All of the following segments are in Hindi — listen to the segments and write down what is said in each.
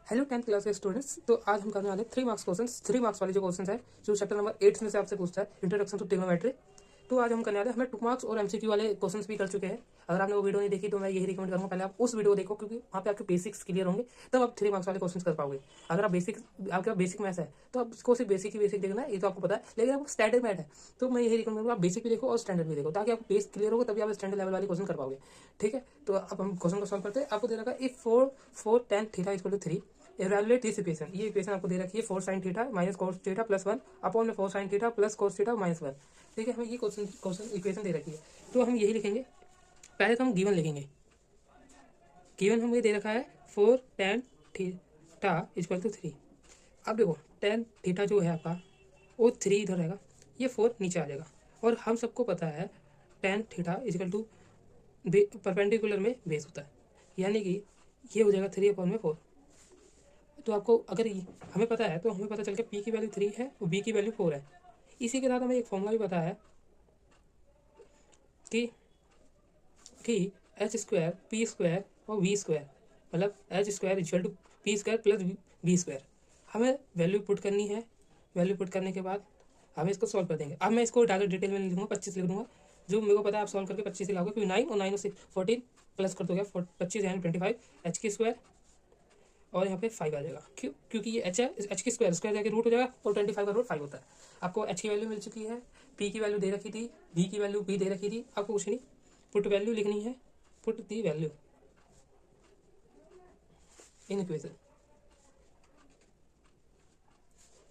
हेलो 10th क्लास के स्टूडेंट्स। तो आज हम करने वाले 3 मार्क्स क्वेश्चन, 3 मार्क्स वाले जो क्वेश्चन है जो चैप्टर नंबर 8 में से आपसे पूछता है, इंट्रोडक्शन टू ट्रिग्नोमेट्री। तो आज हम करने वाले हमें 2 मार्क्स और एमसीक्यू वाले क्वेश्चन भी कर चुके हैं। अगर आपने वो वीडियो नहीं देखी तो मैं यही रिकमेंड करूँगा पहले आप उस वीडियो को देखो, क्योंकि वहाँ पे आपके बेसिक्स क्लियर होंगे, तब आप 3 मार्क्स वाले क्वेश्चन कर पाओगे। अगर आप आपके बेसिक मैथ्स है तो आप इसको सिर्फ बेसिक ही बेसिक देखना है, ये तो आपको पता है, लेकिन आपको स्टैंडर्ड मैथ है तो मैं यही रिकमेंड करूँगा आप बेसिक भी देखो और स्टैंडर्ड भी देखो, ताकि आपको बेस क्लियर होगा तभी आप स्टैंडर्ड लेवल वाले क्वेश्चन कर पाओगे। ठीक है, तो अब हम क्वेश्चन को सॉल्व करते हैं। आपको दे रखा है if 4 tan theta equal to 3 evaluate this equation. ये इक्वेशन आपको दे रखी है 4 sin theta minus cos theta plus 1 upon में 4 sin theta plus cos theta minus 1। ठीक है, हमें ये क्वेश्चन इक्वेशन दे रखी है तो हम यही लिखेंगे। पहले तो हम गिवन लिखेंगे। गिवन हमें दे रखा है 4 tan थीटा इक्वल टू 3। अब देखो tan थीटा जो है आपका वो 3 इधर रहेगा, ये 4 नीचे आ जाएगा। और हम सबको पता है tan theta equal to perpendicular में बेस होता है, यानी कि ये हो जाएगा 3 अपॉन में 4। तो आपको अगर हमें पता है तो हमें पता चल गया पी की वैल्यू 3 है और बी की वैल्यू 4 है। इसी के साथ हमें एक फॉर्मूला भी पता है कि एच स्क्वायर पी स्क्वायर और वी स्क्वायर, मतलब H square equal to P square plus V square. हमें वैल्यू पुट करनी है। वैल्यू पुट करने के बाद हमें इसको सॉल्व कर देंगे। अब मैं इसको डायरेक्ट डिटेल में लिखूंगा, 25 लिख दूंगा। जो मेरे को पता है आप सॉल्व करके 25 लाओगे, क्योंकि 9 और 9 और 14 प्लस कर दोगे 25 यानी 25 एच की स्क्वायर और यहाँ पे 5 आ जाएगा। क्यों? क्योंकि ये एच है, एच की स्क्वायर जाके रूट हो जाएगा और 25 का रूट 5 होता है। आपको एच की वैल्यू मिल चुकी है, पी की वैल्यू दे रखी थी, बी की वैल्यू बी दे रखी थी। आपको कुछ नहीं, पुट वैल्यू लिखनी है, put the value in equation.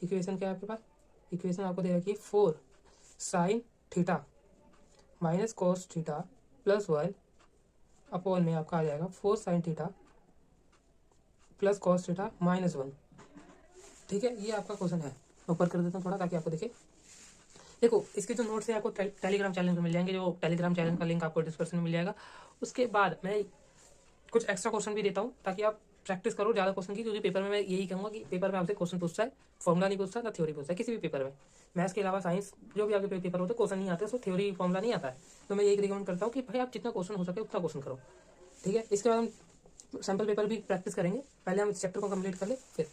Equation क्या है आपके पास? इक्वेशन आपको दे रखी है 4 sine theta minus cos theta plus 1 upon में आपका आ जाएगा 4 sign theta plus cos theta minus 1। ठीक है, ये आपका क्वेश्चन है। ऊपर कर देता हूँ थोड़ा ताकि आपको दिखे। देखो इसके जो नोट्स है आपको टेलीग्राम चैनल में मिल जाएंगे, जो टेलीग्राम चैनल का लिंक आपको डिस्क्रिप्शन में मिल जाएगा। उसके बाद मैं कुछ एक्स्ट्रा क्वेश्चन भी देता हूँ ताकि आप प्रैक्टिस करो ज़्यादा क्वेश्चन की, क्योंकि पेपर में मैं यही कहूँगा कि पेपर में आपसे क्वेश्चन पूछता है, फॉर्मुला नहीं पूछता ना थ्योरी पूछता है किसी भी पेपर में। मैथ्स के अलावा साइंस जो भी आपके पेपर होते हैं क्वेश्चन नहीं आते, उसको थ्योरी फॉर्मुला नहीं आता है। तो मैं यही रिकमेंड करता हूँ कि भाई आप जितना क्वेश्चन हो सके उतना क्वेश्चन करो। ठीक है, इसके बाद हम सैम्पल पेपर भी प्रैक्टिस करेंगे। पहले हम इस चैप्टर को कंप्लीट कर ले फिर।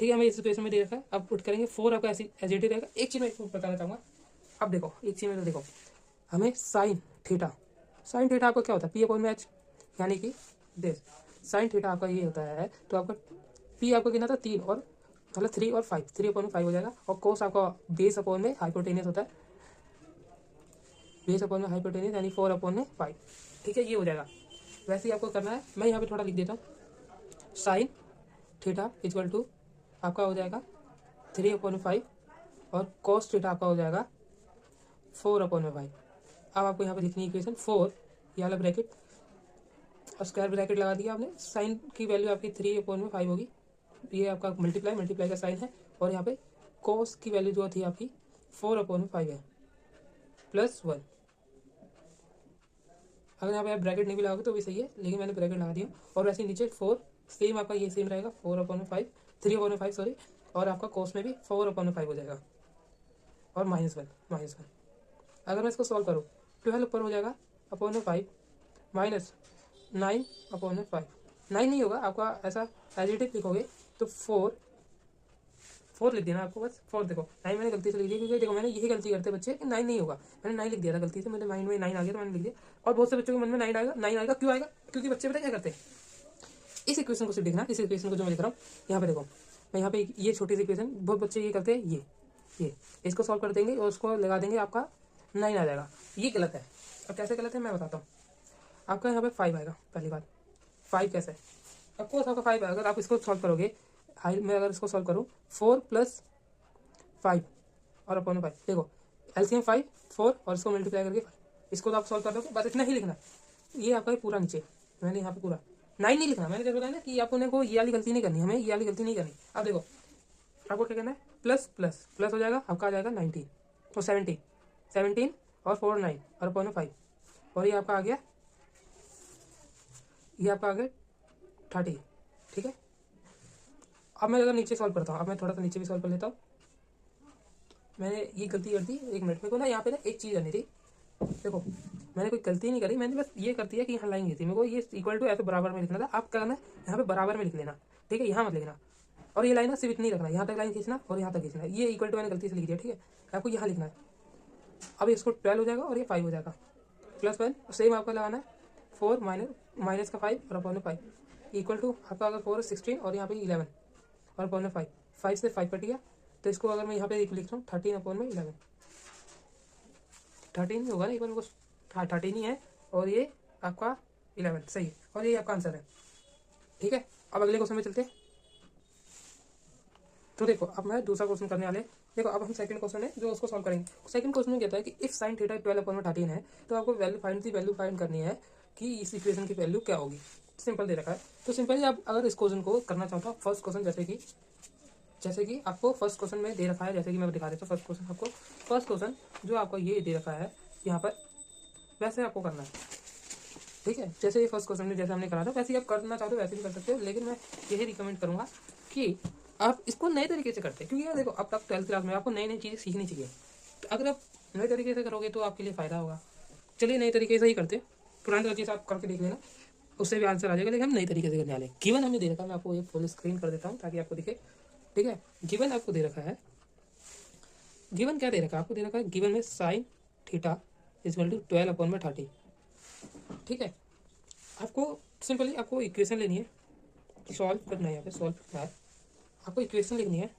ठीक है, हमें इस सिचुएशन में दे रखा है। अब पुट करेंगे 4 आपका ऐसी एज रहेगा। एक चीज़ मैं बताना चाहूँगा। अब देखो एक चीज़ में तो देखो हमें साइन थीटा आपका क्या होता है? पी अपॉन में एच, यानी कि दिस साइन थीटा आपका ये होता है। तो आपका पी आपका कितना था? 3 और मतलब 3 और 5, 3 अपॉन में 5 हो जाएगा। और कोस आपका बेस अपॉन में हाइपोटेनियस होता है, बेस अपॉन में हाइपोटेनियस यानी 4 अपॉन में 5। ठीक है, ये हो जाएगा। वैसे ही आपको करना है। मैं यहाँ पे थोड़ा लिख देता हूँ। साइन थीटा इक्वल टू आपका हो जाएगा 3 अपॉन में 5 और कॉस थीटा आपका हो जाएगा 4 अपॉन में 5। अब आपको यहाँ पे लिखनी है इक्वेशन 4, ये वाला ब्रैकेट और स्क्वायर ब्रैकेट लगा दिया आपने। साइन की वैल्यू आपकी 3 अपॉन में 5 होगी, ये आपका मल्टीप्लाई का साइन है। और यहाँ पे कॉस की वैल्यू जो थी आपकी 4 अपॉन में 5 है प्लस 1। अगर यहाँ पे आप ब्रैकेट नहीं भी लगाओगे तो भी सही है, लेकिन मैंने ब्रैकेट लगा दिया। और वैसे नीचे 4 सेम आपका ये सेम रहेगा, 4 अपॉन में 5, 3 अपॉन में 5 सॉरी। और आपका कॉस में भी 4 अपॉन में 5 हो जाएगा और माइनस वन। अगर मैं इसको सॉल्व करूँ 12 ऊपर हो जाएगा अपॉन में 5 माइनस 9 अपॉन में 5। 9 नहीं होगा आपका, ऐसा एडिटिव लिखोगे तो 4 लिख देना आपको बस। 4 देखो 9 मैंने गलती से लिख दिया, क्योंकि देखो मैंने यही गलती करते बच्चे कि 9 नहीं होगा। मैंने 9 लिख दिया था गलती से, मेरे माइंड में 9 आ गया तो मैंने लिख दिया। और बहुत से बच्चों के मन में 9 आएगा, 9 आएगा। क्यों आएगा? क्योंकि बच्चे पता क्या करते हैं, इस इक्वेशन को सिर्फ देखना। इस इक्वेशन को जो मैं लिख रहा हूँ यहाँ पे देखो, मैं यहाँ पे ये छोटी सी इक्वेशन, बहुत बच्चे ये करते हैं, ये इसको सॉल्व कर देंगे और उसको लगा देंगे, आपका 9 आ जाएगा। ये गलत है। अब कैसे गलत है मैं बताता हूँ। आपका यहाँ पे 5 आएगा। पहली बात 5 कैसे? ऑफकोर्स आपका 5 है। अगर आप इसको सॉल्व करोगे, मैं अगर इसको सॉल्व करूँ 4 प्लस 5 और अपॉन में 5, देखो एलसीएम 5 4 और इसको मल्टीप्लाई करके 5, इसको तो आप सॉल्व कर दोगे। बस इतना ही लिखना। ये आपका पूरा नीचे मैंने यहाँ पे पूरा 9 नहीं लिखना। मैंने जब बताया ना कि आपको को ये वाली गलती नहीं करनी, हमें ये वाली गलती नहीं करनी। अब देखो आपको क्या करना है, प्लस प्लस प्लस हो जाएगा, आपका आ जाएगा 19 तो 17 और 4 9 और अपॉन में 5, और ये आपका आ गया, ये आपका आ गया 30। ठीक है, अब मैं अगर नीचे सॉल्व करता हूँ, अब मैं थोड़ा सा नीचे भी सॉल्व कर लेता हूँ। मैंने ये गलती कर दी, एक मिनट में को ना यहाँ पे ना एक चीज़ करनी थी। देखो मैंने कोई गलती नहीं करी, मैंने बस ये कर दिया कि यहाँ लाइन थी, मेरे को ये इक्वल टू ऐसे बराबर में लिखना था। आप क्या करना है, यहाँ पे बराबर में लिख लेना। ठीक है, यहाँ मत लिखना। और ये लाइन ना सिर्फ इतनी रखना, यहाँ तक लाइन खींचना और यहाँ तक खींचना। ये इक्वल टू मैंने गलती से लिख दिया, ठीक है, आपको यहाँ लिखना है। अब इसको 12 हो जाएगा और ये 5 हो जाएगा, +1 सेम आपको लगाना है। 4 माइनस का 5 और अपॉन में 5 इक्वल टू आपका अगर 4 16 और यहाँ पे 11 और अपॉन में 5, 5 से 5 कट गया। तो इसको अगर मैं यहाँ पे लिख रहा हूँ 13 अपॉन में 11, 13 होगा ना, इक्वल को 13 ही है और ये आपका 11 सही है, और ये आपका आंसर है। ठीक है, अब अगले क्वेश्चन में चलते हैं। तो देखो अब मैं दूसरा क्वेश्चन करने वाले। देखो अब हम सेकंड क्वेश्चन है जो उसको सॉल्व करेंगे। सेकंड क्वेश्चन में कहता है कि इफ साइन थीटा 12 अपॉन में 13 है तो आपको वैल्यू फाइंड करनी है कि इस इक्वेशन की वैल्यू क्या होगी। सिंपल दे रखा है, तो सिंपली आप अगर इस क्वेश्चन को करना चाहता हूँ फर्स्ट क्वेश्चन, जैसे कि आपको फर्स्ट क्वेश्चन में दे रखा है, जैसे कि मैं दिखा देता हूँ। फर्स्ट क्वेश्चन जो आपको ये दे रखा है यहाँ पर, वैसे आपको करना है। ठीक है, जैसे ये फर्स्ट क्वेश्चन में जैसे हमने करा था वैसे ही आप करना चाहते हो वैसे भी कर सकते हो, लेकिन मैं यही रिकमेंड करूंगा कि आप इसको नए तरीके से करते हैं, क्योंकि यार देखो अब तक 12th क्लास में आपको नई नई चीज़ें सीखनी चाहिए। तो अगर आप नए तरीके से करोगे तो आपके लिए फ़ायदा होगा। चलिए नए तरीके से ही करते हैं, पुराने तरीके से आप करके देख लेना, उससे भी आंसर आ जाएगा, लेकिन हम नई तरीके से करने वाले। गिवन हमें दे रखा है, मैं आपको एक फुल स्क्रीन कर देता हूँ ताकि आपको दिखे। ठीक है, गिवन आपको दे रखा है, गिवन क्या दे रखा है आपको, दे रखा है गिवन में sine theta equal to 12 upon में 30। ठीक है, आपको सिंपली आपको इक्वेशन लेनी है, सॉल्व करना है, यहाँ पे सॉल्व करना है। आपको इक्वेशन लिखनी है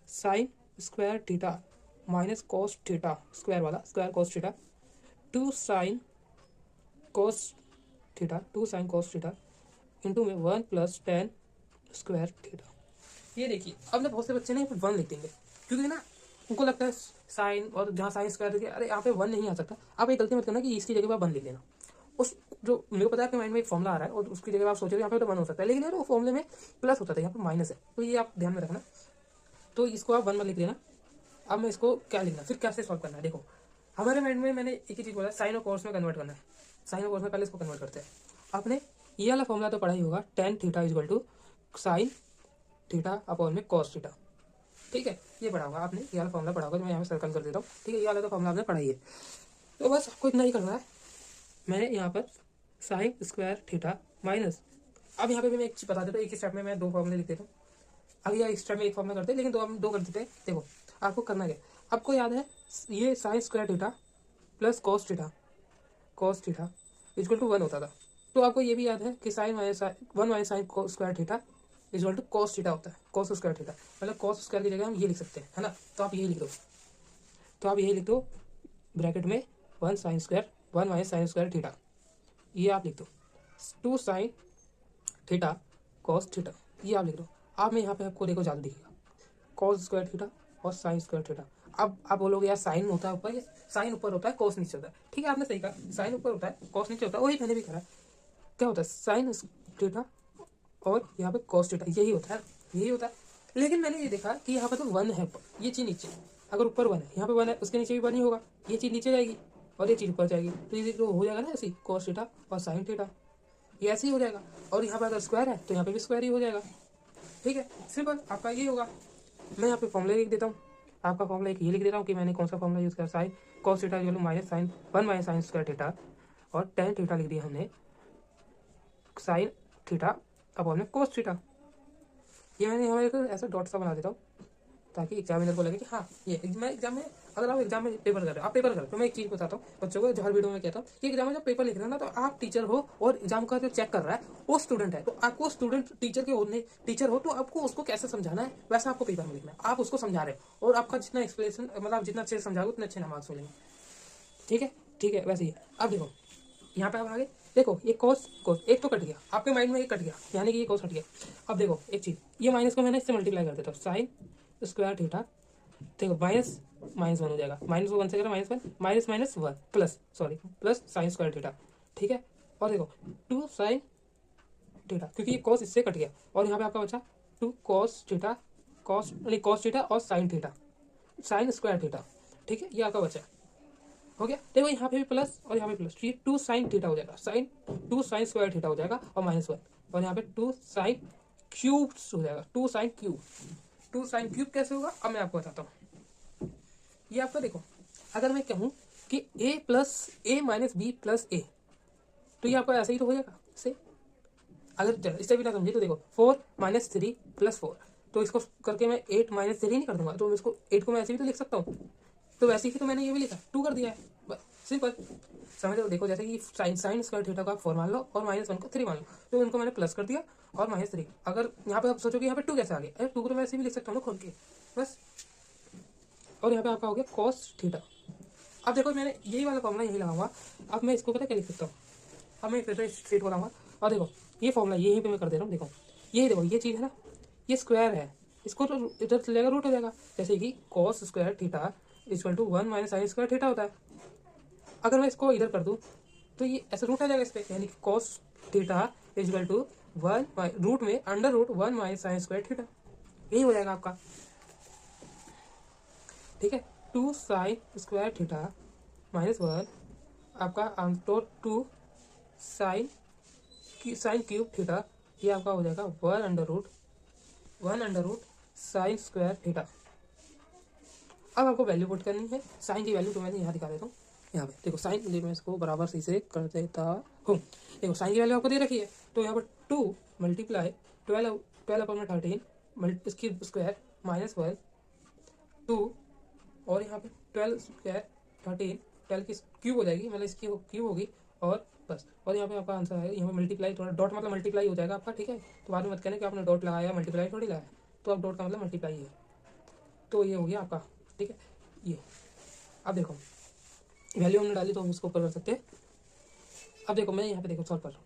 sine square theta minus cos theta square वाला, square cos theta to sine cos theta into में 1 + tan स्क्वायर थीटा। ये देखिए, अब ना बहुत से बच्चे ना 1 लिख देंगे, क्योंकि ना उनको लगता है साइन, और जहाँ साइन स्क्वायर देखिए, अरे यहाँ पे 1 नहीं आ सकता। आप एक गलती मत करना कि इसकी जगह आप 1 लिख देना। उस जो मेरे को पता है आपके माइंड में एक फॉर्मूला आ रहा है और उसकी जगह आप सोचोगे यहाँ पे तो 1 हो सकता है, लेकिन यार वो फॉर्मूले में प्लस होता था, यहाँ पे माइनस है, तो ये आप ध्यान में रखना। तो इसको आप 1 लिख देना। अब मैं इसको क्या लिखना, फिर कैसे सॉल्व करना है। देखो हमारे माइंड में मैंने एक ही चीज़ बोला, साइन और कॉस में कन्वर्ट करना है। साइन और कॉस में पहले इसको कन्वर्ट करते हैं। आपने ये वाला फॉर्मूला तो पढ़ा ही होगा, tan theta equal to sine theta upon में कॉस थीटा। ठीक है, ये पढ़ा होगा आपने, ये वाला फॉर्मूला पढ़ा होगा, तो मैं यहाँ पे सर्कल कर देता हूँ। ठीक है, ये वाला तो फॉर्मूला आपने पढ़ा ही है, तो बस आपको इतना ही करना है। मैंने यहाँ पर साइन स्क्वायर थीटा माइनस, अब यहाँ पे भी मैं एक चीज़ बता देता हूँ, एक ही स्टेप में मैं 2 फॉर्मूले लिख देता हूँ। अभी या इस स्टेप में एक फॉर्मूला करते हैं, लेकिन हम 2 कर देते हैं। देखो आपको करना क्या, आपको याद है ये sine square theta plus cos theta equal to 1 होता था। तो आपको ये भी याद है कि sine minus 1 minus sine square theta equal to cos theta होता है, कॉस स्क्वायर थीटा, मतलब कॉस स्क्वायर की जगह हम ये लिख सकते हैं, है ना। तो आप यही लिख दो, ब्रैकेट में 1 माइनस साइन स्क्वायर थीटा, ये आप लिख दो 2 साइन थीटा कॉस थीटा, ये आप लिख दो। अब मैं यहाँ पे आपको देखो जादू दिखेगा, कॉस स्क्वायर थीटा और साइन स्क्वायर थीटा। अब आप बोलोगे यार साइन होता है ऊपर, साइन ऊपर होता है कॉस नीचे होता है। ठीक है, आपने सही कहा, साइन ऊपर होता है कॉस नीचे होता है, वही मैंने भी करा। क्या होता है, साइन थीटा और यहाँ पे कॉस थीटा, यही होता है। लेकिन मैंने ये देखा कि यहाँ पे तो 1 है, ये चीज़ नीचे, अगर ऊपर 1 है, यहाँ पे 1 है, उसके नीचे भी 1 ही होगा, ये चीज़ नीचे जाएगी और ये चीज़ ऊपर जाएगी, तो ये तो हो जाएगा ना ऐसी कॉस थीटा और साइन थीटा, ये ऐसे ही हो जाएगा। और यहाँ पे अगर स्क्वायर है तो यहाँ पे भी स्क्वायर ही हो जाएगा। ठीक है, सिंपल आपका ये होगा। मैं यहाँ पे फॉर्मूला लिख देता हूँ, आपका फॉर्मूला एक ये लिख देता हूँ कि मैंने कौन सा फॉर्मूला यूज़ किया, साइन कॉस थीटा जो minus sine 1 minus sine square theta, और tan थीटा लिख दिया हमने साइन थीटा अपॉन में कॉस थीटा। ये मैंने यहाँ एक ऐसा डॉट सा बना देता हूँ ताकि एग्जामिनर को लगे कि हाँ ये मैं एग्जाम में, अगर आप एग्जाम में पेपर कर रहे हो, आप पेपर करो, तो मैं एक चीज़ बताता हूँ बच्चों को, जो हर वीडियो में कहता हूँ कि एग्जाम में जब पेपर लिख रहे हो ना, तो आप टीचर हो और एग्जाम का जो चेक कर रहा है वो स्टूडेंट है, तो आपको स्टूडेंट टीचर हो तो आपको उसको कैसे समझाना है वैसा आपको पेपर में लिखना है। आप उसको समझा रहे हो और आपका जितना एक्सप्लेनेशन, मतलब आप जितना अच्छे से समझाओगे उतने अच्छे मार्क्स मिलेंगे। ठीक है, वैसे ही। अब देखो यहाँ पे आप आगे देखो, ये कॉस एक तो कट गया, आपके माइंड में एक कट गया, यानी कि ये कॉस हट गया। अब देखो एक चीज़, ये माइनस को मैंने इससे मल्टीप्लाई कर देता हूँ, साइन स्क्वायर थीटा, देखो माइनस 1 हो जाएगा, -1 से करें -1 प्लस साइन स्क्वायर थीटा। ठीक है, और देखो 2 साइन थीटा, क्योंकि ये कॉस इससे कट गया, और यहाँ पे आपका बचा 2 कॉस थीटा और sine theta, sign square theta. ठीक है, ये आपका बचा हो गया। देखो यहाँ पे भी प्लस और यहाँ पे प्लस, ये 2 साइन थीटा हो जाएगा, 2 साइन स्क्वायर थीटा हो जाएगा और -1, और यहाँ पे 2 साइन क्यूब हो जाएगा, 2 साइन क्यूब कैसे होगा अब मैं आपको बताता हूँ। ये आपका देखो, अगर मैं कहूँ कि a माइनस बी प्लस ए, तो ये आपका ऐसा ही तो हो जाएगा से, अगर इससे भी ना समझे तो देखो 4 माइनस 3 प्लस 4, तो इसको करके मैं 8 माइनस 3 नहीं कर दूंगा, तो इसको 8 को मैं ऐसे भी तो लिख सकता हूँ। तो वैसे ही तो मैंने ये भी लिखा 2 कर दिया है, बस सिंपल। समझ लो, देखो जैसे कि साइन स्क्वायर थीटा का 4 मान लो और -1 को 3 मान लो, तो उनको मैंने प्लस कर दिया और -3। अगर यहाँ पे आप सोचो कि यहाँ पे 2 कैसे आ गया, अरे 2 को तो मैं ऐसे भी लिख सकता हूँ खोल के, बस। और यहाँ पे आपका हो गया कॉस थीटा। अब देखो मैंने यही वाला फॉर्मूला यही लगाऊंगा। अब मैं इसको पता क्या लिख सकता हूँ, अब मैं फिर से स्ट्रेट हो लाऊंगा और देखो ये फॉर्मूला यहीं पे मैं कर दे रहा हूँ। देखो ये देखो ये चीज़ है ना, ये स्क्वायर है, इसको तो इधर चले जाएगा रूट हो जाएगा, जैसे कि cos square theta equal to 1 minus sine square theta होता है। अगर मैं इसको इधर कर दूँ तो ये ऐसे रूट आ जाएगा इस पर, यानी कि cos theta equal to 1 root में under root 1 minus sine square theta, यही हो जाएगा आपका। ठीक है, 2 साइन स्क्वायर थीटा -1 आपका आमतौर 2 साइन क्यूब थीटा, ये आपका हो जाएगा 1 under root sine square theta. अब आपको वैल्यू पुट करनी है, साइन की वैल्यू तो मैंने यहाँ दिखा देता हूँ। यहाँ पे देखो साइन, मैं इसको बराबर सही से कर देता हूँ। देखो साइन की वैल्यू आपको दे रखी है, तो यहाँ पर 2 मल्टीप्लाई 12/13 इसकी स्क्वायर -1 2 और यहाँ पे 12 स्क्वायर 13, 12 की क्यूब हो जाएगी, मतलब इसकी क्यूब होगी और बस। और यहाँ पे आपका आंसर आएगा, यहाँ पे मल्टीप्लाई थोड़ा डॉट मतलब मल्टीप्लाई हो जाएगा आपका। ठीक है, तो बाद में मत कहना कि आपने डॉट लगाया मल्टीप्लाई थोड़ी लगाया, तो आप डॉट का मतलब मल्टीप्लाई है, तो ये हो गया आपका। ठीक है, ये अब देखो वैल्यू हमने डाली तो हम इसको ऊपर कर सकते हैं। अब देखो मैं यहाँ पे देखो सॉल्व कर रहा हूँ,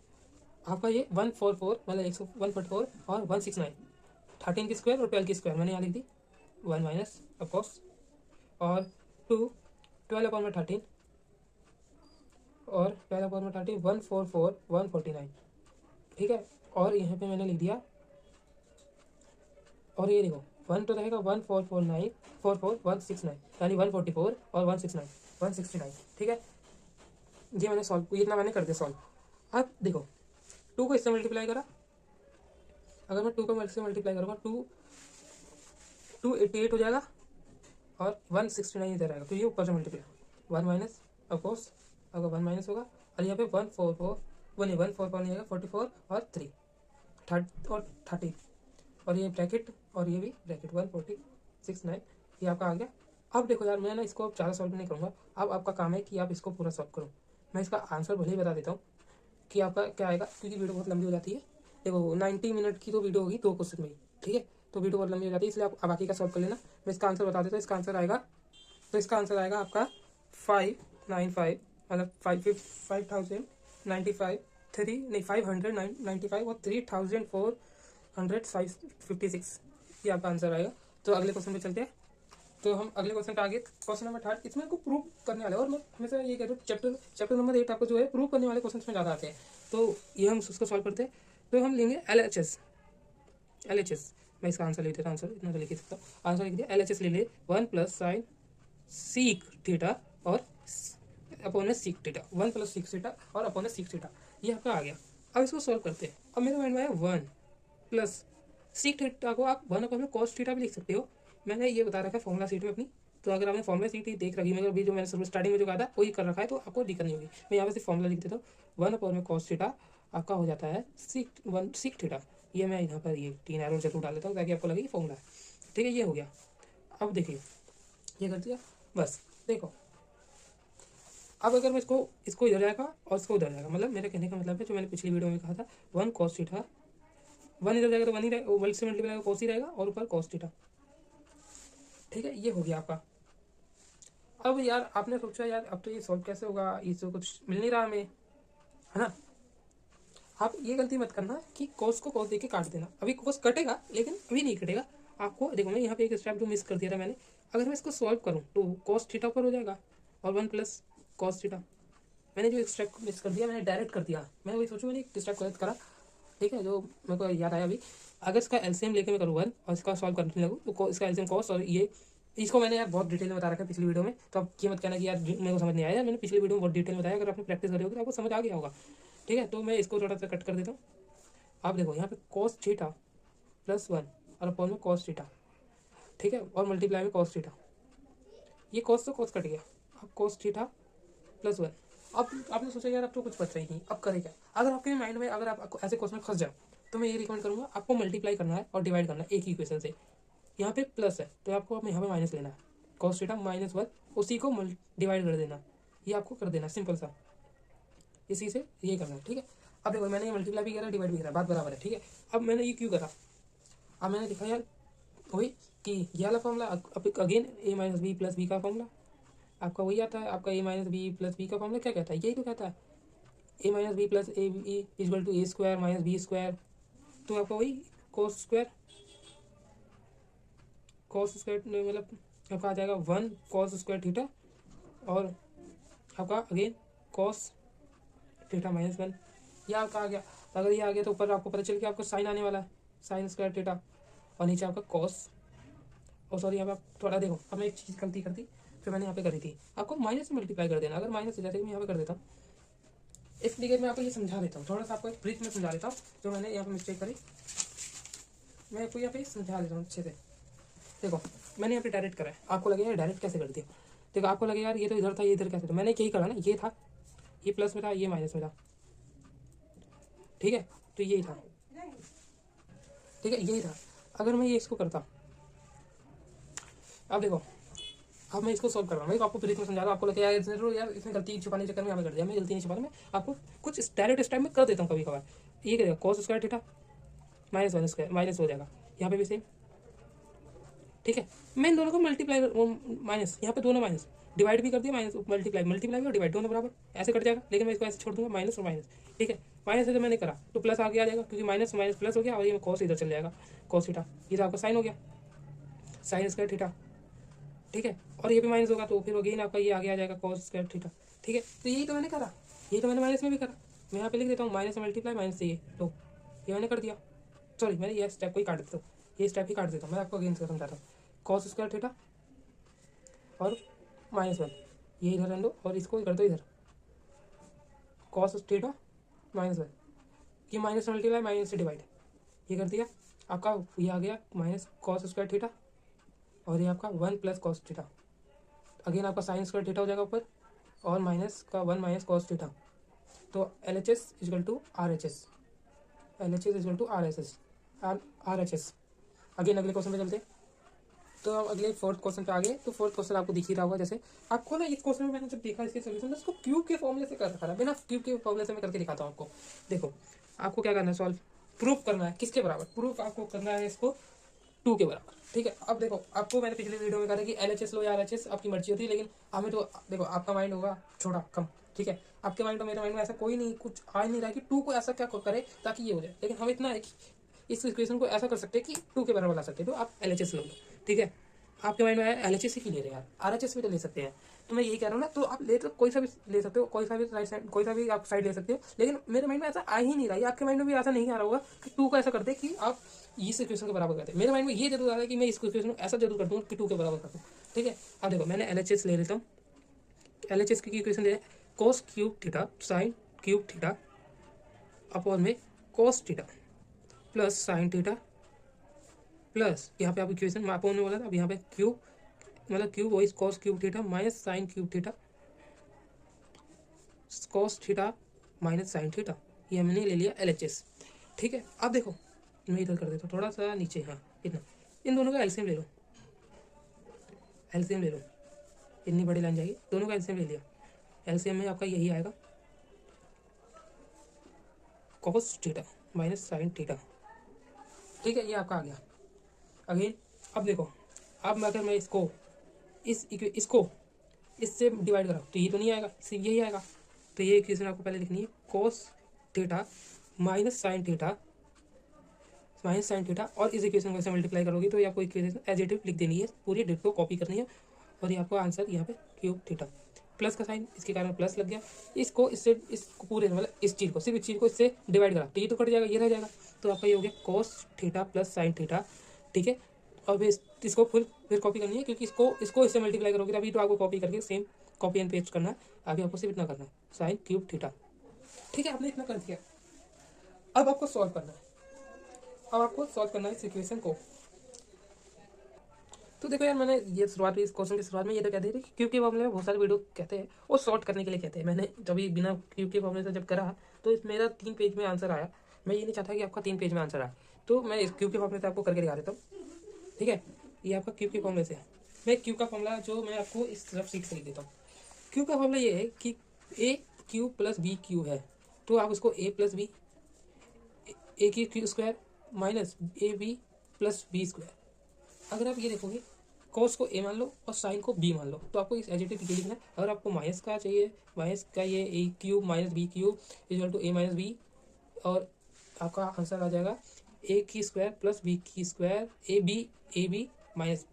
आपका ये 144 मतलब 144 और 169, 13 की स्क्वायर और 12 की स्क्वायर मैंने यहाँ लिख दी 1 माइनस ऑफकोर्स, और 2 12/13 और 12/13 144 149। ठीक है, और यहाँ पे मैंने लिख दिया, और ये देखो 1 तो रहेगा 1449 44169, यानी 144 और 169। ठीक है, ये मैंने सॉल्व, इतना मैंने कर दिया सॉल्व। अब देखो 2 को इससे मल्टीप्लाई करा, अगर मैं 2 को इससे मल्टीप्लाई करूँगा 288 हो जाएगा और 169 इधर आएगा, तो ये ऊपर से मल्टीप्लाई 1 माइनस ऑफकोर्स, अगर 1 माइनस होगा और यहाँ पे 144 नहीं 144 नहीं आएगा 44 और 3 और 30 और ये ब्रैकेट और ये भी ब्रैकेट 146.9, ये आपका आ गया। अब देखो यार मैं ना इसको अब ज़्यादा सॉल्व नहीं करूँगा, अब आपका काम है कि आप इसको पूरा सॉल्व करो। मैं इसका आंसर भले ही बता देता हूँ कि आपका क्या आएगा, क्योंकि वीडियो बहुत लंबी हो जाती है। देखो 90 मिनट की तो वीडियो होगी 2 क्वेश्चन में ही। ठीक है, तो वीडियो बहुत लंबी हो जाती है, इसलिए आप बाकी का सॉल्व कर लेना। मैं इसका आंसर बता देता हूँ, इसका आंसर आएगा, तो इसका आंसर आएगा आपका 595 मतलब 5095 3 नहीं 595 और 3456, ये आपका आंसर आएगा। तो अगले क्वेश्चन पे चलते हैं। तो हम अगले क्वेश्चन पे आगे, क्वेश्चन नंबर 3 इसमें आपको प्रूव करने वाले हैं, और मैं हमेशा ये कह रहा हूँ चैप्टर नंबर 8 आपको जो है प्रूव करने वाले क्वेश्चन में ज़्यादा आते हैं, तो ये हम उसको सॉल्व करते हैं। तो हम लेंगे LHS। मैं इसका आंसर लिख देता हूँ, आंसर इतना तो लिख ही सकता हूँ, आंसर लिख दिया। LHS ले ले 1 प्लस साइन सीक थीटा और अपॉन में seek theta, 1 plus seek theta और अपॉन में सीक थीटा, ये आपका आ गया। अब इसको सॉल्व करते हैं। अब मेरे माइंड में आया 1 प्लस सीक थीटा को आप 1 अपॉन में कॉस थीटा भी लिख सकते हो। मैंने ये बता रखा है फॉर्मुला सीट में अपनी, तो अगर आपने फॉर्मुला सीट देख रखी है, अभी जो मैंने शुरू स्टार्टिंग में जो कहा था वही कर रखा है, तो आपको दिक्कत नहीं होगी। मैं यहाँ पे सिर्फ फॉर्मुला लिख देता हूँ, 1 अपॉन में कॉस थीटा आपका हो जाता है सीक थीटा। ये मैं यहाँ पर ये 3 एरो जरूर डाल देता हूँ ताकि आपको लगे फॉर्मुला है। ठीक है, ये हो गया। अब देखिए ये कर दिया, बस देखो अब अगर मैं इसको इधर जाएगा और इसको उधर जाएगा, मतलब मेरे कहने का मतलब है जो मैंने पिछली वीडियो में कहा था 1 cos थीटा, 1 इधर जाएगा तो 1 ही रहेगा, 1 से मल्टीप्लाई कॉस ही रहेगा और ऊपर cos थीटा। ठीक है, ये हो गया आपका। अब यार आपने सोचा यार अब तो ये सॉल्व कैसे होगा, इससे कुछ मिल नहीं रहा हमें, है ना। आप ये गलती मत करना कि cos को cos देके काट देना, अभी cos कटेगा लेकिन अभी नहीं कटेगा आपको। देखो मैं यहाँ पे एक स्टेप जो मिस कर दिया था मैंने, अगर मैं इसको सॉल्व करूँ तो cos थीटा ऊपर हो जाएगा और 1 प्लस cos थीटा। मैंने जो स्टेप मिस कर दिया मैंने डायरेक्ट कर दिया, मैं वही सोचूं मैंने एक स्टेप गलत करा। ठीक है, जो मेरे को याद आया अभी, अगर इसका एलसीएम लेके मैं करूँ 1 और इसका सॉल्व करने लगूँ तो इसका एलसीएम कॉस, और ये इसको मैंने यार बहुत डिटेल में बता रखा है पिछली वीडियो में, तो अब ये मत कहना कि यार मेरे को समझ नहीं आया, मैंने पिछली वीडियो में बहुत डिटेल में बताया, अगर आपने प्रैक्टिस करी होगी तो आपको समझ आ गया होगा। ठीक है, तो मैं इसको थोड़ा सा कट कर देता हूँ। आप देखो यहाँ पे cos थीटा प्लस 1 और अपॉन में cos थीटा, ठीक है, और मल्टीप्लाई में cos थीटा, ये cos से cos कट गया। अब cos थीटा प्लस 1 अब आपने सोचा यार अब तो कुछ बचा ही नहीं, अब करें क्या। अगर आपके माइंड में अगर आप ऐसे क्वेश्चन में फंस जाए तो मैं ये रिकमेंड करूँगा, आपको मल्टीप्लाई करना है और डिवाइड करना है एक ही इक्वेशन से। यहाँ पे प्लस है तो आपको अब यहाँ पे माइनस लेना है, कॉस थीटा माइनस वन, उसी को डिवाइड कर देना, ये आपको कर देना सिंपल सा, इसी से ये करना है। ठीक है, अब देखो मैंने ये मल्टीप्लाई भी करा डिवाइड भी करा, बात बराबर है। ठीक है, अब मैंने ये क्यों करा, अब मैंने देखा यार वही कि ये वाला फॉर्मूला अब again A minus B plus B का फॉर्मूला आपका वही आता है, आपका A minus B plus B का फॉर्मूला क्या कहता है, यही तो कहता है A minus B plus A B equal to A square minus B square. तो आपका वही कोस स्क्वायर मतलब आपका आ जाएगा वन कॉस स्क्वायर थीटा और आपका again cos theta minus one, ये आपका आ गया। अगर ये आ गया तो ऊपर आपको पता चल गया आपको साइन आने वाला है, साइन स्क्वायर थीटा, और नीचे आपका कॉस, और सॉरी यहाँ पे आप थोड़ा देखो, अब मैं एक चीज़ गलती करती जो मैंने यहाँ पे करी थी, आपको माइनस से मल्टीप्लाई कर देना। अगर माइनस जैसे कि मैं यहाँ पे कर देता हूँ, इसलिए मैं आपको ये समझा देता हूँ, थोड़ा सा आपको एक ब्रीफ में समझा देता हूँ जो मैंने यहाँ पे मिस्टेक करी, मैं आपको यहाँ पे समझा देता हूँ अच्छे से। देखो मैंने यहाँ पे डायरेक्ट करा है, आपको लगेगा डायरेक्ट कैसे कर दिया, देखो आपको लगेगा यार ये तो इधर था ये इधर कैसे था, मैंने यही करा ना, ये था ये प्लस में था ये माइनस में था, ठीक है, तो यही था, ठीक है यही था। अगर मैं ये इसको करता, अब देखो अब मैं इसको सॉल्व कर रहा हूँ, आपको ब्रीफ में समझा रहा हूँ, आपको लगेगा यार इसने गलती छुपाने के चक्कर में यहाँ पे कर दिया, मैं गलती नहीं छुपाना, मैं आपको कुछ डायरेक्ट इस टाइम में कर देता हूँ कभी कभार। ये करेगा cos square theta minus one square minus हो जाएगा, यहाँ पे भी सेम, ठीक है। मैं इन दोनों को मल्टीप्लाई माइनस, यहाँ पे दोनों माइनस, डिवाइड भी कर दिया माइनस मल्टीप्लाई, मल्टीप्लाई और डिवाइड दोनों बराबर ऐसे कट जाएगा, लेकिन मैं इसको ऐसे छोड़ दूंगा माइनस और माइनस, ठीक है। माइनस से तो मैंने करा तो प्लस आगे आ जाएगा क्योंकि माइनस माइनस प्लस हो गया, और ये कॉस इधर चल जाएगा कॉस थीटा, ये तो आपका साइन हो गया साइन स्क्वायर थीटा, ठीक है, और ये भी माइनस होगा तो फिर अगेन आपका ये आगे आ जाएगा कॉस स्क्वायर थीटा, ठीक है। तो यही तो मैंने करा, यही तो मैंने माइनस में भी करा, मैं यहाँ पे लिख देता हूँ माइनस से मल्टीप्लाई माइनस से ये तो ये मैंने कर दिया, सॉरी मैंने ये स्टेप को ही काट देता हूँ, ये स्टेप ही काट देता हूँ, मैं आपको अगेन से समझाता हूँ। कॉस स्क्वायर थीटा और माइनस वन, ये इधर रन दो और इसको कर दो इधर कॉस थीटा माइनस वन, ये माइनस से मल्टीप्लाई माइनस से डिवाइड, ये कर दिया आपका, ये आ गया माइनस कॉस स्क्वायर थीटा और ये आपका one plus cos theta, again आपका साइन स्क्वायर थीटा हो जाएगा ऊपर और माइनस का वन माइनस कॉस थीटा, तो L H S equal to R H S, L H S equal to R S S R H S. Again अगले क्वेश्चन पे चलते हैं, तो अब अगले फोर्थ क्वेश्चन पे आ गए, तो फोर्थ क्वेश्चन आपको दिख ही रहा होगा, जैसे आपको ना इस क्वेश्चन में मैंने जब देखा इसके सोल्यूशन उसको क्यूब के फॉर्मूले से कर रखा था, बिना क्यूब के फॉर्मूले से मैं करके दिखाता हूँ आपको। देखो आपको क्या करना है, सॉल्व प्रूफ करना है, किसके बराबर प्रूफ आपको करना है इसको 2 के बराबर, ठीक है। अब देखो आपको मैंने पिछले वीडियो में कहा था कि एल एच एस लो या आर एच एस आपकी मर्जी होती है, लेकिन हमें तो देखो आपका माइंड होगा छोटा कम, ठीक है, आपके माइंड और मेरे माइंड में ऐसा कोई नहीं, कुछ आ नहीं रहा कि 2 को ऐसा क्या करे ताकि ये हो जाए, लेकिन हम इतना है कि इस इक्वेशन को ऐसा कर सकते हैं कि 2 के बराबर ला सकते हैं, तो आप एल एच एस लो, ठीक है। आपके माइंड में एल एच एस ही क्यों ले रहे हैं यार, आर एच एस भी तो ले सकते हैं, तो मैं यही कह रहा हूँ ना, तो आप ले तो कोई सा भी ले सकते हो, कोई सा भी राइट साइड कोई सा भी आप साइड ले सकते हो, लेकिन मेरे माइंड में ऐसा आ ही नहीं रहा है, आपके माइंड में भी ऐसा नहीं आ रहा होगा कि 2 को ऐसा करते कि आप इस इक्वेशन के बराबर करते हैं। मेरे माइंड में ये जरूर आ रहा है कि मैं इस इक्वेशन को ऐसा जरूर कर दूँ कि 2 के बराबर कर दूँ, ठीक है। अब देखो मैंने एल एच एस ले लेता हूँ, एल एच एस की इक्वेशन दे cos cube theta sine cube theta upon में cos theta plus sine theta plus यहाँ पे आप इक्वेशन अपॉन में बोला था, अब यहाँ पे क्यूब मतलब क्यूब वही cos cube theta minus sign cube theta cos theta minus sine theta, ये हमने ले लिया एल एच एस, ठीक है। अब देखो मैं इधर कर देता हूँ थोड़ा सा नीचे, हाँ इतना, इन दोनों का एलसीएम ले लो, एलसीएम ले लो, इतनी बड़ी लाइन जाएगी, दोनों का एलसीएम ले लिया, एलसीएम में आपका यही आएगा cos theta minus sine theta, ठीक है, ये आपका आ गया। अगेन अब देखो अब अगर मैं इसको इसको इससे डिवाइड करा तो ये तो नहीं आएगा, सिर्फ यही आएगा, तो ये इक्वेशन आपको पहले लिखनी है cos theta minus sine theta और इस इक्वेशन को ऐसे मल्टीप्लाई करोगे तो ये आपको इक्वेशन एज इट इज लिख देनी है, पूरी डिट को कॉपी करनी है, और ये आपको आंसर यहाँ पे क्यूब थीटा प्लस का साइन इसके कारण प्लस लग गया, इसको इससे इसको पूरे मतलब इस चीज़ को सिर्फ इस चीज़ को इससे डिवाइड करा तो ये तो कट जाएगा, ये रह जाएगा, तो आपका ये हो गया कोस थीटा प्लस साइन थीटा, ठीक है। और फिर इसको फिर कॉपी करनी है क्योंकि इसको इससे मल्टीप्लाई करोगे, अभी तो आपको कॉपी करके सेम कॉपी एंड पेस्ट करना है, अभी आपको सिर्फ इतना करना है साइन क्यूब थीटा, ठीक है, आपने इतना कर दिया। अब आपको सॉल्व करना है, अब आपको सॉल्व करना है इस इक्वेशन को, तो देखो यार, मैंने ये शुरुआत इस क्वेश्चन की शुरुआत में ये तो कहते थे कि क्यूब के फॉर्मूले में बहुत सारे वीडियो कहते हैं वो शॉर्ट करने के लिए कहते हैं। मैंने जब बिना क्यूब के फॉर्मूले से जब करा तो मेरा 3 पेज में आंसर आया। मैं ये नहीं चाहता कि आपका 3 पेज में आंसर आए, तो मैं इस क्यूब के फॉर्मूले से आपको करके दिखा देता हूँ। ठीक है, ये आपका क्यूब के फॉर्मूले से है। मैं क्यूब का फॉर्मूला जो मैं आपको इस तरफ सीट से लिख देता हूँ। क्यूब का फॉर्मूला ये है कि A cube plus B cube है, तो आप उसको A plus B A Q square minus A B plus B square. अगर आप ये देखोगे कॉस को ए मान लो और साइन को बी मान लो, तो आपको इस एडजेक्टिव ये लिखना है। अगर आपको माइनस का चाहिए, माइनस का ये A cube minus B cube equal to A minus B, और आपका आंसर आ जाएगा ए की स्क्वायर प्लस बी की स्क्वायर ए बी माइनस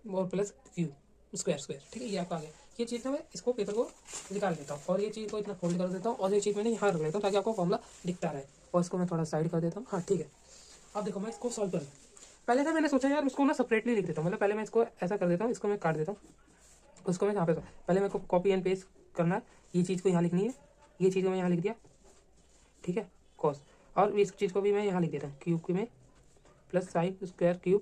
और प्लस क्यू स्क्वायर स्क्वायर। ठीक है, ये आपका आ गया। ये चीज़ ना मैं इसको पेपर को निकाल देता हूँ और ये चीज़ को इतना फोल्ड कर देता हूँ और ये चीज़ मैंने यहाँ रख लेता हूँ ताकि आपको फॉर्मूला दिखता रहे। और इसको मैं थोड़ा साइड कर देता हूँ। हाँ ठीक है, अब देखो मैं इसको सॉल्व कर, पहले ना मैंने सोचा यार इसको ना सेपरेटली लिख देता हूँ, मतलब पहले मैं इसको ऐसा कर देता हूँ, इसको मैं काट देता हूँ, उसको मैं यहाँ पे पहले मेरे को कॉपी एंड पेस्ट करना है। ये चीज़ को यहाँ लिखनी है, ये चीज़ को मैं यहाँ लिख दिया। ठीक है, कॉस, और इस चीज़ को भी मैं यहाँ लिख देता हूँ क्यूब की में प्लस साइन स्क्वायर क्यूब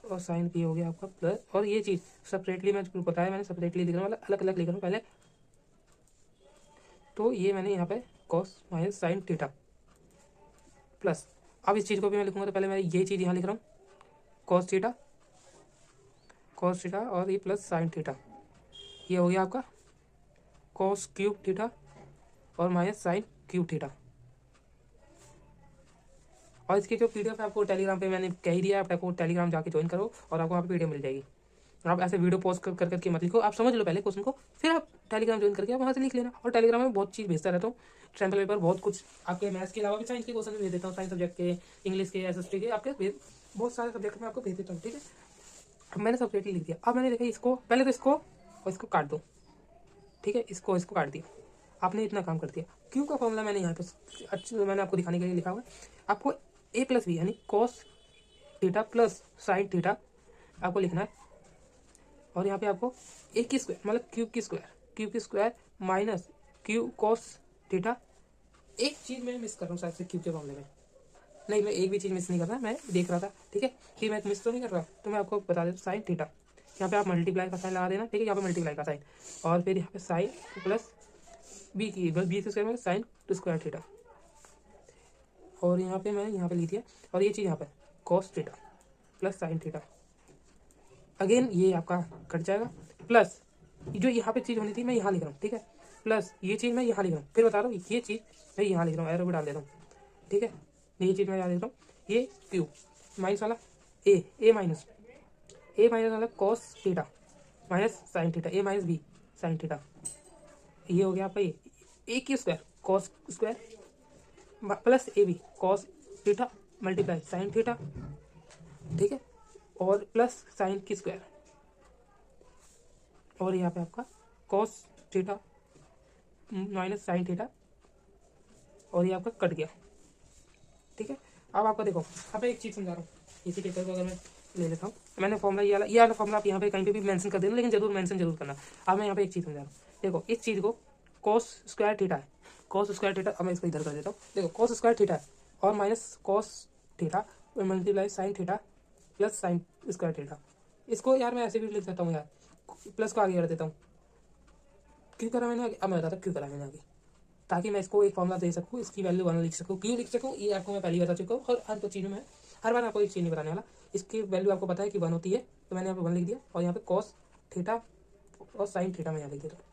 और साइन की हो गया आपका प्लस, और ये चीज़ सेपरेटली मैं बताया मैंने सेपरेटली लिख रहा हूँ, मतलब अलग अलग लिख रहा हूँ पहले। तो ये मैंने यहाँ पे cos minus sine theta plus, अब इस चीज़ को भी मैं लिखूंगा तो पहले मैं ये चीज़ यहाँ लिख रहा हूँ कॉस थीटा और ये प्लस साइन थीटा, ये हो गया आपका कॉस क्यूब थीटा और माइनस साइन क्यूब थीटा। और इसकी जो पीडीएफ है आपको टेलीग्राम पे मैंने कह ही दिया, आप आपको टेलीग्राम जाके ज्वाइन करो और आपको वहाँ पे पीडीएफ मिल जाएगी। आप ऐसे वीडियो पोस्ट कर करके मत लिखो, आप समझ लो पहले क्वेश्चन को, फिर आप टेलीग्राम ज्वाइन करके आप वहाँ से लिख लेना। और टेलीग्राम में बहुत चीज़ भेजता रहता हूँ, सैम्पल पेपर बहुत कुछ आपके मैथ्स के अलावा भी साइंस के क्वेश्चन भी भेज देता हूँ, साइंस सब्जेक्ट के, इंग्लिश के, एसएसटी के, आपके बहुत सारे सब्जेक्ट में आपको भेज देता हूँ। ठीक है, अब मैंने सेपरेटली लिख दिया। अब मैंने देखा इसको पहले तो इसको और इसको काट दो। ठीक है, इसको काट दिया, आपने इतना काम कर दिया। क्यू का फॉर्मूला मैंने यहाँ पे अच्छा मैंने आपको दिखाने के लिए लिखा हुआ है। आपको ए प्लस बी यानी cos theta plus sine theta आपको लिखना है, और यहाँ पे आपको ए की स्क्वायर मतलब क्यूब की square minus Q cos theta. एक चीज़ मैं मिस कर रहा हूँ शायद से क्यूब के फॉर्मूले में, नहीं मैं एक भी चीज़ मिस नहीं कर रहा, मैं देख रहा था। ठीक है, कि मैं मिस तो नहीं कर रहा, तो मैं आपको बता देता हूँ साइन थीटा, यहाँ पे आप मल्टीप्लाई का साइन लगा देना। ठीक है, यहाँ पे मल्टीप्लाई का साइन और फिर यहाँ पे साइन प्लस बी की स्क्वायर में साइन टू स्क्वायर थीटा, और यहाँ पे मैं यहाँ पे लिख दिया, और ये चीज़ यहाँ पे cos theta plus sine theta. Again ये आपका कट जाएगा, प्लस जो यहाँ पे चीज़ होनी थी मैं यहाँ लिख रहा हूँ। ठीक है, प्लस ये चीज़ मैं यहाँ लिख रहा हूँ, फिर बता रहा हूँ ये चीज़ मैं यहाँ लिख रहा हूँ, एरो भी डाल देता हूँ। ठीक है, ये चीज़ मैं यहाँ लिख रहा हूँ, ये क्यूब माइनस वाला ए माइनस वाला cos theta minus sine theta A minus B sine theta, ये हो गया आपका ये ए की square cos square plus A B cos theta multiply sine theta. ठीक है, और प्लस साइन की स्क्वायर, और यहाँ पे आपका cos theta minus sine theta, और ये आपका कट गया। ठीक है, अब आपका देखो, अब एक चीज़ समझा रहा हूँ, इसी पेपर को अगर मैं ले लेता हूँ, मैंने फॉर्मूला ये वाला फॉर्मूला आप यहाँ पे कहीं पे भी मेंशन कर देना, लेकिन जरूर मेंशन जरूर करना। अब मैं यहाँ पे एक चीज़ समझा रहा हूँ, देखो इस चीज़ को कॉस स्क्वायर थीटा है, कॉस स्क्वायर थीटा, अब मैं इसको इधर कर देता हूँ। देखो कॉस स्क्वायर थीटा है और minus cos theta multiply sine theta plus sign square theta. इसको यार मैं ऐसे भी लिख सकता हूँ यार, प्लस को आगे कर देता हूँ। क्यों करा मैंने, अब मैं बताता क्यों करा मैंने आगे, ताकि मैं इसको एक फॉर्मूला दे सकूँ, इसकी वैल्यू 1 लिख सकूँ। क्यों लिख सकूँ ये आपको मैं पहले बता चुका हूँ, और हर चीज़ में हर बार आपको एक चीज़ नहीं बताने वाला। इसकी वैल्यू आपको पता है कि 1 होती है, तो मैंने यहाँ पे 1 लिख दिया, और यहाँ पे कॉस थीटा और साइन थीटा मैं यहाँ लिख देता हूँ।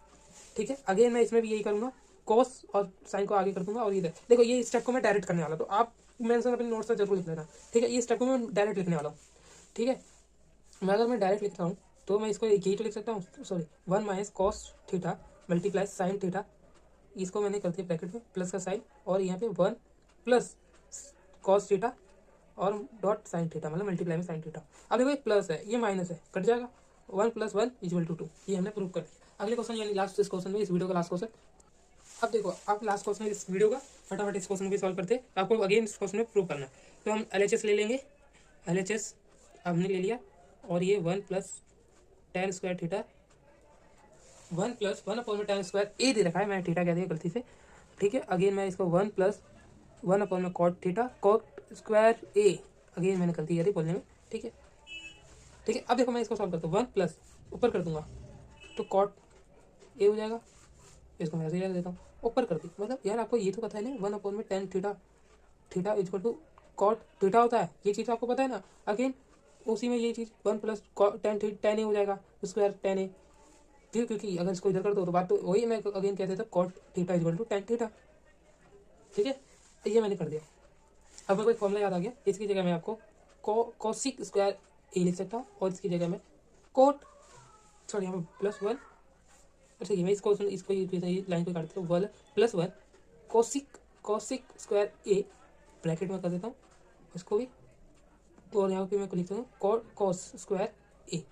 ठीक है, अगेन मैं इसमें भी यही करूँगा, कॉस और साइन को आगे कर दूंगा, और इधर देखो ये स्टेप को मैं डायरेक्ट करने वाला, तो आप मेंशन अपने नोट्स से जरूर लिख लेना। ठीक है, ये स्टेप को मैं डायरेक्ट लिखने वाला हूँ। ठीक है, अगर मैं डायरेक्ट लिखता हूँ तो मैं इसको यही तो लिख सकता हूँ, sorry 1 minus cos theta multiply sine theta, इसको मैंने कर दिया ब्रैकेट में प्लस का साइन, और यहाँ पे 1 प्लस कॉस थीटा और डॉट साइन थीटा मतलब मल्टीप्लाई में साइन थीटा। अब देखो ये प्लस है ये माइनस है, कट जाएगा, 1 + 1 = 2, ये हमने प्रूव कर दिया। अगले क्वेश्चन यानी लास्ट इस क्वेश्चन में, इस वीडियो का लास्ट क्वेश्चन। अब देखो आप लास्ट क्वेश्चन इस वीडियो का, फटाफट इस क्वेश्चन को सॉल्व करते हैं, आपको अगेन इस क्वेश्चन में प्रूव करना है। तो हम LHS ले लेंगे, LHS हमने ले लिया, और ये 1 + tan square theta 1 + 1 tan square A दे रखा है, मैं थीटा कह दिया गलती से। ठीक है, अगेन मैं इसको 1 + 1 cot थीटा cot स्क्वायर ए, अगेन मैंने गलती करी बोलने में। ठीक है, ठीक है, अब देखो मैं इसको सॉल्व करता हूँ, 1 प्लस ऊपर कर दूंगा तो कॉट ए हो जाएगा, इसको मैं ऐसे ही रख देता हूँ, ऊपर कर दी। मतलब यार आपको ये तो पता है ना 1 में tan theta, theta equal to cot theta होता है, ये चीज़ आपको पता है ना। अगेन उसी में ये चीज़ 1 प्लस टेन ए हो जाएगा स्क्वायर टेन ए, ठीक, क्योंकि अगर इसको इधर कर दो तो बात तो वही मैं अगेन कह देता cot theta equal to tan theta. ठीक है, ये मैंने कर दिया। अब मेरे को एक फॉर्मूला याद आ गया, इसकी जगह मैं आपको कॉसिक स्क्वायर ए लिख सकता हूँ और इसकी जगह मैं कोट, सॉरी यहाँ पे +1, ठीक है मैं इसको लाइन को काट देता हूँ, +1 कॉसिक स्क्वायर ए ब्रैकेट में कर देता हूँ इसको भी, और यहाँ पे मैं लिखता हूँ कॉस स्क्वायर ए।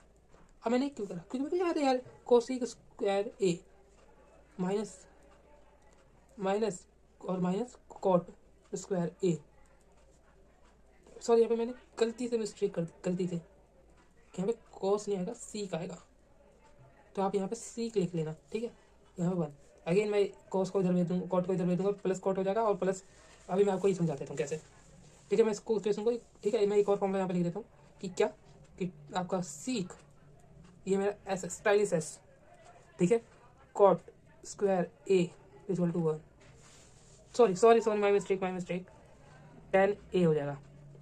अब मैंने क्यों करा, क्योंकि मेरे को याद है यार कॉसिक स्क्वायर ए माइनस और माइनस कॉट स्क्वायर ए, सॉरी यहाँ पे मैंने गलती से मिस्टेक कर दी, गलती से यहाँ पे कॉस नहीं आएगा सीक आएगा, तो आप यहाँ पे सीक लिख लेना। ठीक है, यहाँ पे 1, अगेन मैं कॉस को इधर भेज दूँगा, कॉट को इधर भेज दूँगा, प्लस कॉट हो जाएगा और प्लस, अभी मैं आपको ये समझा देता हूँ कैसे। ठीक है, मैं इसको इक्वेशन को, ठीक है मैं एक और फॉर्मूला यहाँ पे लिख देता हूँ कि क्या, कि आपका सीक, ये मेरा एस स्टाइलिश एस, ठीक है, cot square A equal to 1, sorry my mistake, tan A हो जाएगा।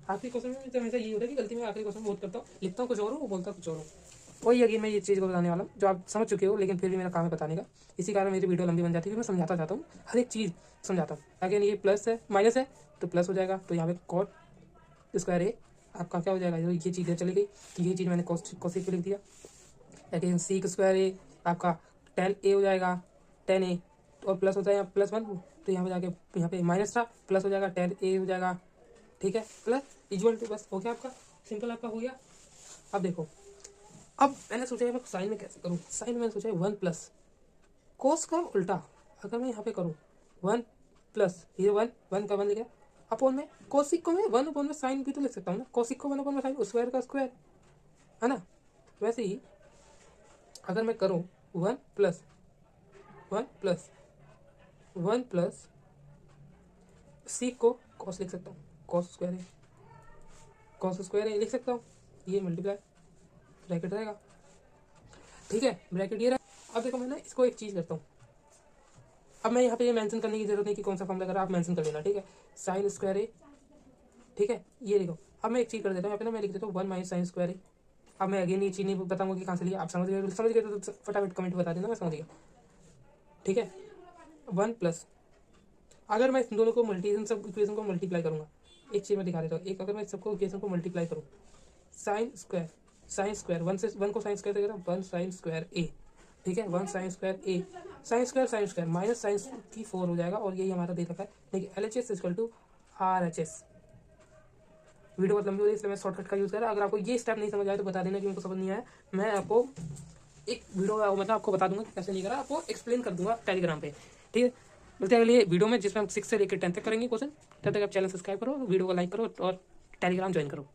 आखिरी क्वेश्चन में तो हमेशा यही होता है कि गलती में आखिरी क्वेश्चन बहुत करता हूँ, लिखता हूँ कुछ और हूँ, बोलता कुछ और हूँ। वही अगेन मैं ये चीज़ को बताने वाला हूँ जो आप समझ चुके हो, लेकिन फिर भी मेरा काम है बताने का, इसी कारण मेरी वीडियो लंबी बन जाती है, मैं समझाता जाता हूँ, हर एक चीज़ समझाता हूँ। अगेन ये प्लस है माइनस है तो प्लस हो जाएगा, तो यहाँ पे कॉट स्क्वायर ए आपका क्या हो जाएगा, ये चीज़ इधर चली गई तो ये चीज़ मैंने कॉसिक पे लिख दिया। अगेन सीक स्क्वायर ए आपका टेन ए हो जाएगा, टेन ए और प्लस होता है यहाँ +1, तो यहाँ पे जाके यहाँ पे माइनस था, प्लस हो जाएगा, टेन ए हो जाएगा। ठीक है, प्लस इक्वल टू, बस हो गया आपका, सिंपल आपका हो गया। अब देखो, अब मैंने सोचा है मैं साइन में कैसे करूँ, साइन में मैंने सोचा है 1 प्लस कोस का उल्टा, अगर मैं यहाँ पे करूँ 1 प्लस ये 1 का 1 लिखा अपॉन में कोसिक को मैं 1 अपॉन में साइन भी तो लिख सकता हूँ ना, कोसिक को 1 अपॉन में साइन स्क्वायर का स्क्वायर है ना। वैसे ही अगर मैं करूँ 1 प्लस सीक को कॉस लिख सकता हूँ, कॉस स्क्वायर है लिख सकता हूँ, ये मल्टीप्लाई ब्रैकेट रहेगा। ठीक है, ब्रैकेट ये रहा। अब देखो मैं ना इसको एक चीज़ करता हूँ, अब मैं यहाँ पे ये मेंशन करने की जरूरत नहीं कि कौन सा फॉर्मूला करा, आप मेंशन कर लेना। ठीक है, साइन स्क्वायर ए, ठीक है ये देखो। अब मैं एक चीज़ कर देता हूँ यहाँ पे ना, मैं लिख देता हूँ 1 माइनस साइन स्क्वायर ए। अब मैं अगेन ये चीज़ नहीं बताऊँगा कि कहाँ से लिया, आप समझ गए तो फटाफट कमेंट बता देना, मैं समझ गया। ठीक है, 1 प्लस, अगर मैं इन दोनों को सब इक्वेशन को मल्टीप्लाई करूँगा, एक चीज़ मैं दिखा देता हूँ, एक अगर मैं सबको इक्वेशन को मल्टीप्लाई करूँ, साइन स्क्वायर 1 से 1 को साइन स्क्वायर देगा 1 साइन स्क्वायर ए। ठीक है, 1 साइन स्क्वायर ए, साइन स्क्वायर माइनस साइन की 4 हो जाएगा, और यही हमारा दे रखा है। देखिए LHS equal to RHS। Video बहुत लंबी हो रही है इसलिए मैं शॉर्टकट का यूज़ कर रहा हूँ। अगर आपको ये स्टेप नहीं समझ आए तो बता देना कि मेरे को समझ नहीं आया, मैं आपको एक वीडियो मतलब आपको बता दूंगा कि कैसे नहीं करा, आपको एक्सप्लेन कर दूंगा टेलीग्राम पे। ठीक है, मिलते हैं अगले वीडियो में जिसमें हम 6 से लेकर 10 तक करेंगे क्वेश्चन। तब तक आप चैनल सब्सक्राइब करो, वीडियो को लाइक करो और टेलीग्राम ज्वाइन करो।